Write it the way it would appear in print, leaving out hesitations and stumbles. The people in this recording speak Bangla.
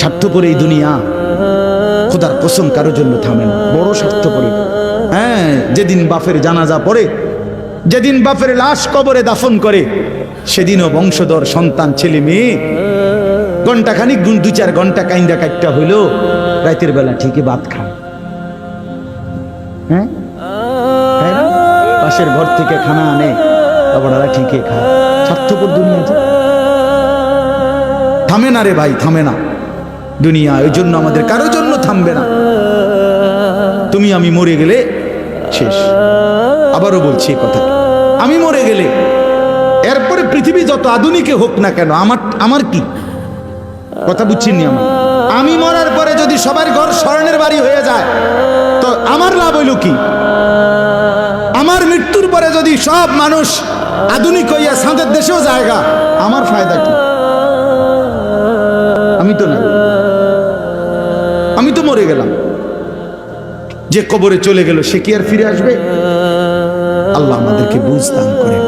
স্বার্থপর এই দুনিয়া, খোদার কসম কারোর জন্য থামে না, বড় স্বার্থপর। হ্যাঁ, যেদিন বাপের জানাজা পড়ে, যেদিন বাপের লাশ কবরে দাফন করে, সেদিনও বংশধর সন্তান ছেলে মেয়ে ঘন্টাখানিক 2-4 ঘন্টা কাইন্দা কাটটা হইলো, রাতের বেলা ঠিকই ভাত খায়। হ্যাঁ, পাশের ঘর থেকে খানা আনে, বাবারা ঠিকই খায়। স্বার্থপর দুনিয়া, থামে না রে ভাই, থামে না দুনিয়া। ওই জন্য আমাদের কারোর জন্য থামবে না। তুমি আমি মরে গেলে শেষ। আবারও বলছি কথা, আমি মরে গেলে এরপরে পৃথিবী যত আধুনিকে হোক না কেন, আমার কি কথা বুঝছেন? আমি মরার পরে যদি সবার ঘর স্বর্ণের বাড়ি হয়ে যায়, তো আমার লাভ হইল কি? আমার মৃত্যুর পরে যদি সব মানুষ আধুনিক হইয়া সাঁদের দেশেও জায়গা, আমার ফায়দা কি? আমি তো না, আমি তো মরে গেলাম। যে কবরে চলে গেল সে কি আর ফিরে আসবে? আল্লাহ আমাদেরকে বুঝ দান করেন।